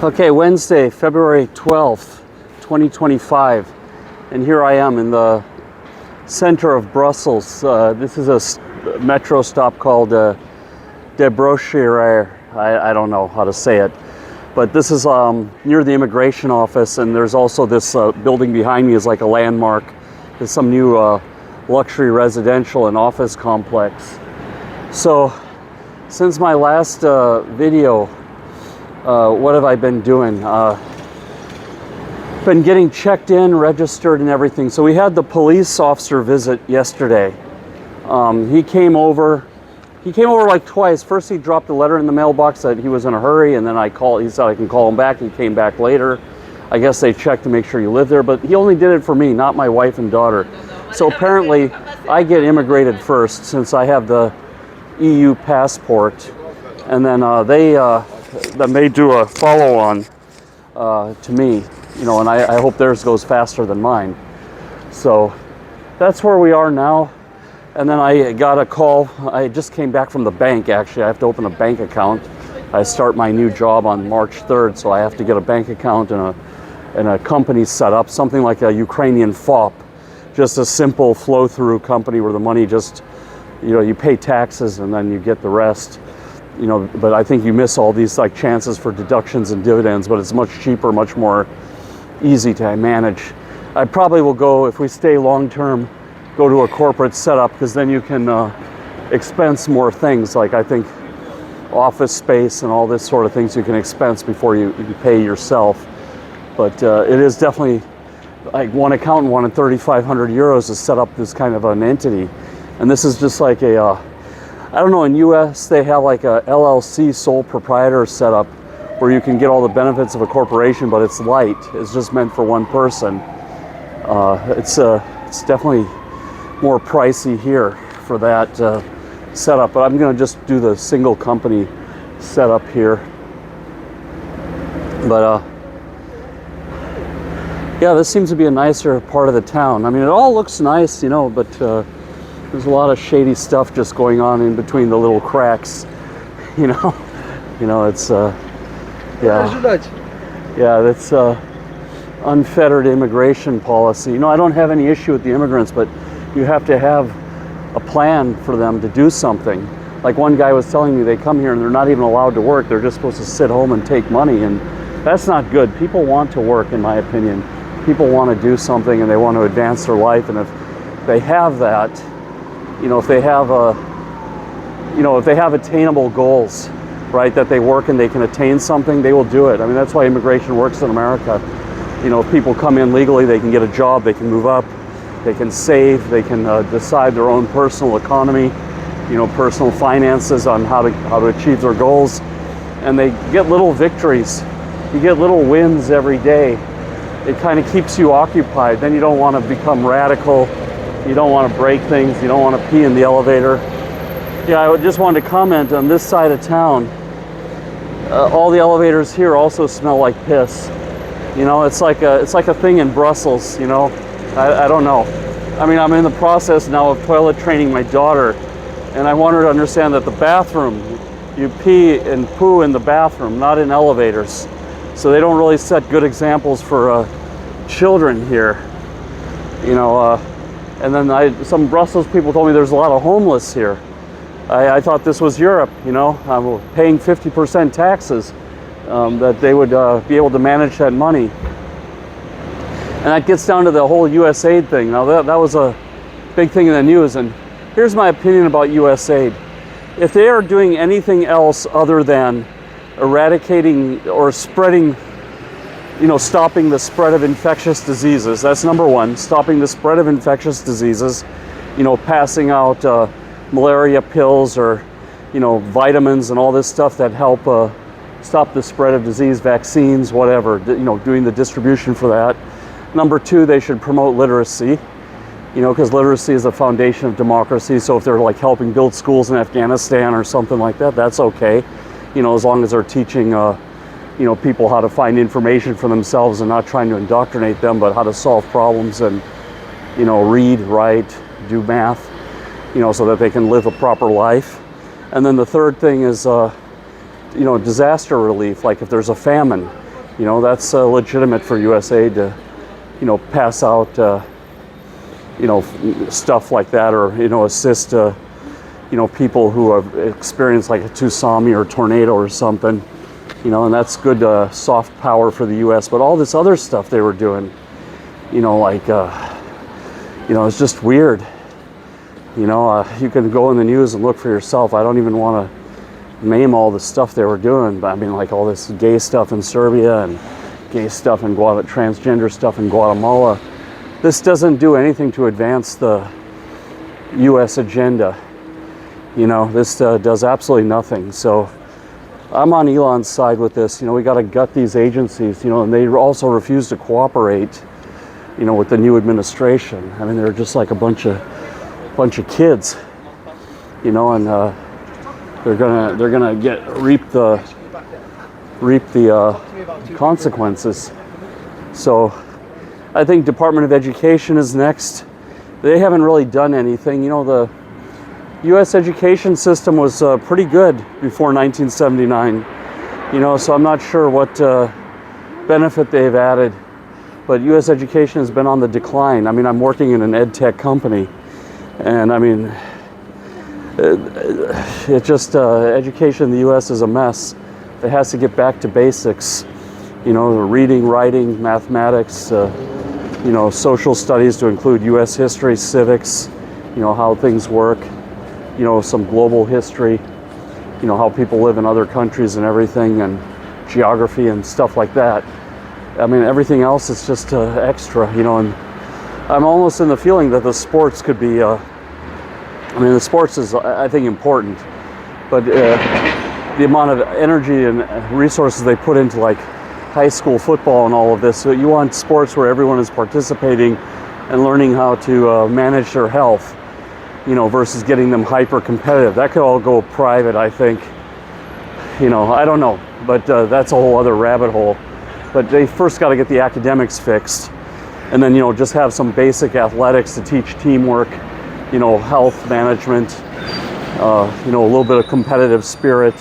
Okay, Wednesday, February 12th, 2025, and here I am in the center of Brussels. This is a metro stop called De Brochierer. I don't know how to say it, but this is near the immigration office, and there's also this building behind me is like a landmark. There's some new luxury residential and office complex. So, since my last video, what have I been doing? Been getting checked in, registered, and everything. So we had the police officer visit yesterday. He came over like twice. First he dropped a letter in the mailbox that he was in a hurry, and then he said I can call him back. He came back later. I guess they checked to make sure you live there, but he only did it for me, not my wife and daughter. So apparently I get immigrated first since I have the EU passport, and then they do a follow-on to me, and I hope theirs goes faster than mine. So that's where we are now. And then I got a call. I just came back from the bank, actually. I have to open a bank account. I start my new job on March 3rd, so I have to get a bank account and a company set up, something like a Ukrainian FOP, just a simple flow-through company where the money just, you pay taxes and then you get the rest. But I think you miss all these like chances for deductions and dividends, but it's much cheaper, much more easy to manage. I probably will go, if we stay long-term, go to a corporate setup, because then you can expense more things, like I think office space and all this sort of things you can expense before you pay yourself. But it is definitely, like one accountant wanted 3,500 euros to set up this kind of an entity. And this is just like I don't know, in US they have like a LLC, sole proprietor setup, where you can get all the benefits of a corporation, but it's light. It's just meant for one person. It's definitely more pricey here for that setup, but I'm gonna just do the single company setup here. But yeah, this seems to be a nicer part of the town. I mean, it all looks nice, but there's a lot of shady stuff just going on in between the little cracks, it's that's unfettered immigration policy. I don't have any issue with the immigrants, but you have to have a plan for them to do something. Like one guy was telling me, they come here and they're not even allowed to work. They're just supposed to sit home and take money, and that's not good. People want to work, in my opinion. People want to do something and they want to advance their life, and if they have that, if they have attainable goals, right, that they work and they can attain something, they will do it. I mean, that's why immigration works in America. If people come in legally, they can get a job, they can move up, they can save, they can decide their own personal economy, personal finances on how to achieve their goals, and they get little victories. You get little wins every day. It kind of keeps you occupied. Then you don't want to become radical. You don't want to break things. You don't want to pee in the elevator. Yeah, I just wanted to comment on this side of town. All the elevators here also smell like piss. It's like a thing in Brussels. I don't know. I mean, I'm in the process now of toilet training my daughter, and I want her to understand that the bathroom, you pee and poo in the bathroom, not in elevators. So they don't really set good examples for children here. And then some Brussels people told me there's a lot of homeless here. I thought this was Europe, I'm paying 50% taxes, that they would be able to manage that money. And that gets down to the whole USAID thing. Now that was a big thing in the news, and here's my opinion about USAID. If they are doing anything else other than eradicating or spreading, stopping the spread of infectious diseases, that's number one, stopping the spread of infectious diseases, passing out malaria pills or, vitamins and all this stuff that help stop the spread of disease, vaccines, whatever, doing the distribution for that. Number two, they should promote literacy, because literacy is the foundation of democracy. So if they're like helping build schools in Afghanistan or something like that, that's okay, as long as they're teaching people how to find information for themselves and not trying to indoctrinate them, but how to solve problems and, read, write, do math, so that they can live a proper life. And then the third thing is, disaster relief. Like if there's a famine, You know, that's legitimate for USA to, you know, pass out, you know, stuff like that, or, you know, assist, you know, people who have experienced like a tsunami or tornado or something, you know, and that's good soft power for the US. But all this other stuff they were doing, you know, like, you know, it's just weird. You know, you can go in the news and look for yourself. I don't even want to name all the stuff they were doing, but I mean, like all this gay stuff in Serbia and gay stuff in Guatemala, transgender stuff in Guatemala. This doesn't do anything to advance the U.S. agenda. You know, this does absolutely nothing. So I'm on Elon's side with this. You know, we got to gut these agencies, you know, and they also refuse to cooperate, you know, with the new administration. I mean, they're just like a bunch of kids, you know, and they're gonna reap the consequences. So I think Department of Education is next. They haven't really done anything. You know, the U.S. education system was pretty good before 1979. You know, so I'm not sure what benefit they've added, but U.S. education has been on the decline. I mean, I'm working in an ed tech company, and I mean, it just, education in the U.S. is a mess. It has to get back to basics, you know, reading, writing, mathematics, you know, social studies to include U.S. history, civics, you know, how things work, you know, some global history, you know, how people live in other countries and everything, and geography and stuff like that. I mean, everything else is just extra, you know, and I'm almost in the feeling that the sports could be, I mean, the sports is, I think, important, but the amount of energy and resources they put into like high school football and all of this, so you want sports where everyone is participating and learning how to manage their health, you know, versus getting them hyper competitive. That could all go private, I think. You know, I don't know, but that's a whole other rabbit hole. But they first got to get the academics fixed, and then, you know, just have some basic athletics to teach teamwork, you know, health management, you know, a little bit of competitive spirit,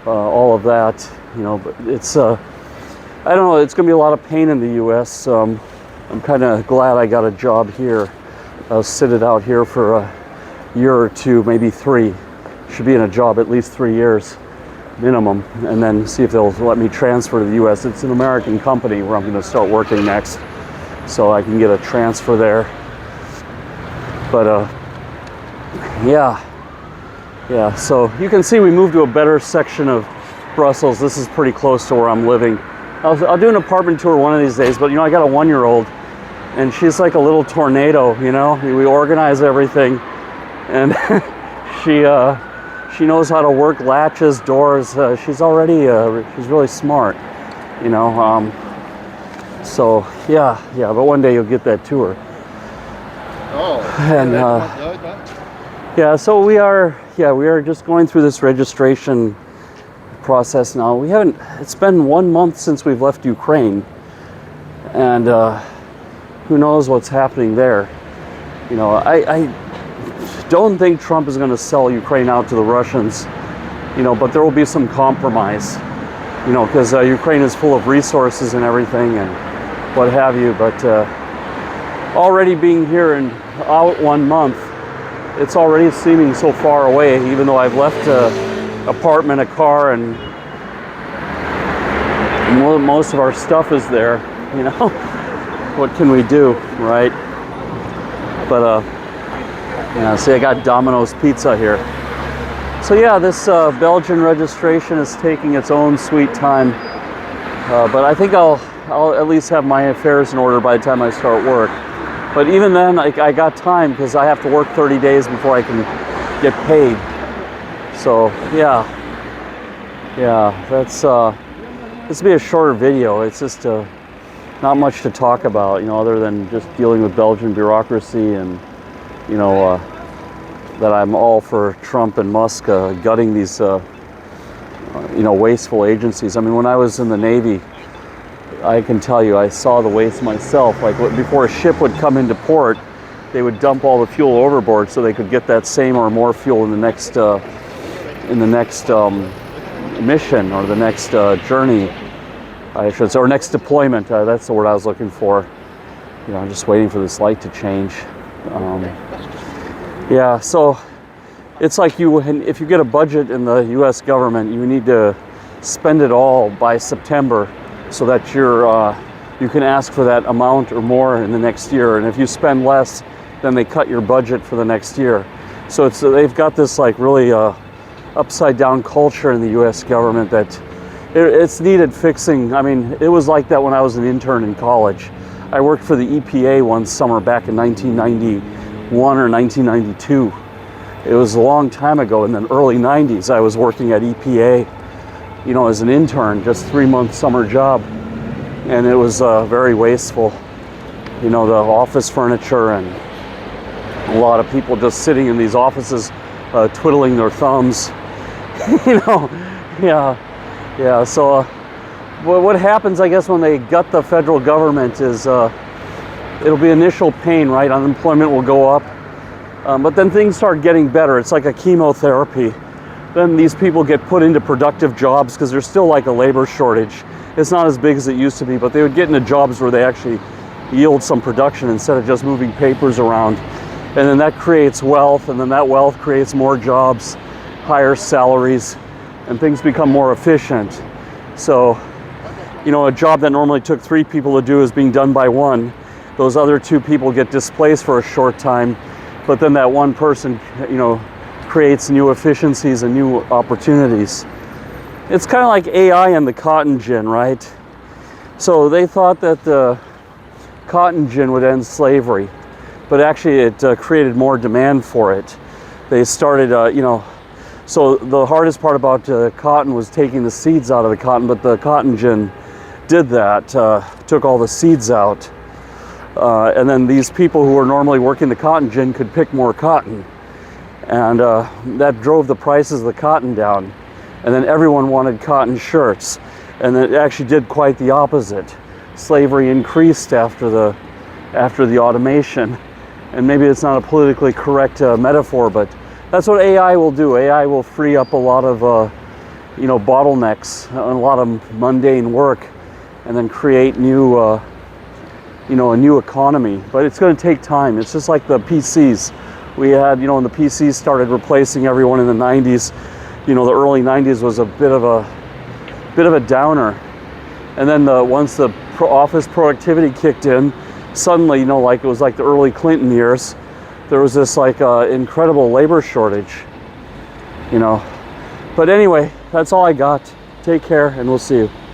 all of that, you know. But it's, I don't know, it's going to be a lot of pain in the U.S. I'm kind of glad I got a job here. I'll sit it out here for a year or two, maybe 3. Should be in a job at least 3 years minimum, and then see if they'll let me transfer to the U.S. It's an American company where I'm going to start working next, so I can get a transfer there. But yeah, so you can see we moved to a better section of Brussels. This is pretty close to where I'm living. I'll do an apartment tour one of these days, but you know, I got a 1-year-old, and she's like a little tornado, you know. We organize everything, and she knows how to work latches, doors. She's already, she's really smart, you know. So yeah, but one day you'll get that tour. Oh. And yeah, so we are just going through this registration process now. It's been 1 month since we've left Ukraine, and who knows what's happening there. You know, I don't think Trump is going to sell Ukraine out to the Russians, you know, but there will be some compromise, you know, because Ukraine is full of resources and everything and what have you. But already being here and out 1 month, it's already seeming so far away, even though I've left an apartment, a car, and most of our stuff is there, you know. What can we do, right? But yeah, see, I got Domino's Pizza here. So yeah, this Belgian registration is taking its own sweet time, but I think I'll at least have my affairs in order by the time I start work. But even then, I got time because I have to work 30 days before I can get paid. So yeah, that's this will be a shorter video. It's just not much to talk about, you know, other than just dealing with Belgian bureaucracy, and you know, that I'm all for Trump and Musk gutting these you know, wasteful agencies. I mean, when I was in the Navy, I can tell you, I saw the waste myself. Like, before a ship would come into port, they would dump all the fuel overboard so they could get that same or more fuel in the next mission or the next journey. I should say, or next deployment. That's the word I was looking for. I'm just waiting for this light to change. Yeah, so it's like if you get a budget in the U.S. government, you need to spend it all by September, so that you can ask for that amount or more in the next year. And if you spend less, then they cut your budget for the next year. So they've got this like really upside down culture in the U.S. government that it's needed fixing. I mean, it was like that when I was an intern in college. I worked for the EPA one summer back in 1991 or 1992. It was a long time ago. In the early 90s, I was working at EPA, as an intern, just 3-month summer job. And it was very wasteful. The office furniture and a lot of people just sitting in these offices twiddling their thumbs. Yeah. So what happens, I guess, when they gut the federal government is it'll be initial pain, right? Unemployment will go up. But then things start getting better. It's like a chemotherapy. Then these people get put into productive jobs because there's still like a labor shortage. It's not as big as it used to be, but they would get into jobs where they actually yield some production instead of just moving papers around. And then that creates wealth, and then that wealth creates more jobs, higher salaries, and things become more efficient. So, a job that normally took 3 people to do is being done by 1. Those other 2 people get displaced for a short time, but then that one person, creates new efficiencies and new opportunities. It's kind of like AI and the cotton gin, right? So they thought that the cotton gin would end slavery, but actually it created more demand for it. They started, so the hardest part about cotton was taking the seeds out of the cotton, but the cotton gin did that, took all the seeds out. And then these people who were normally working the cotton gin could pick more cotton. And that drove the prices of the cotton down. And then everyone wanted cotton shirts. And it actually did quite the opposite. Slavery increased after the automation. And maybe it's not a politically correct metaphor, but that's what AI will do. AI will free up a lot of bottlenecks and a lot of mundane work, and then create new a new economy. But it's going to take time. It's just like the PCs. We had, when the PCs started replacing everyone in the 90s, the early 90s was a bit of a downer. And then once the office productivity kicked in, suddenly, it was like the early Clinton years, there was this like incredible labor shortage, But anyway, that's all I got. Take care, and we'll see you.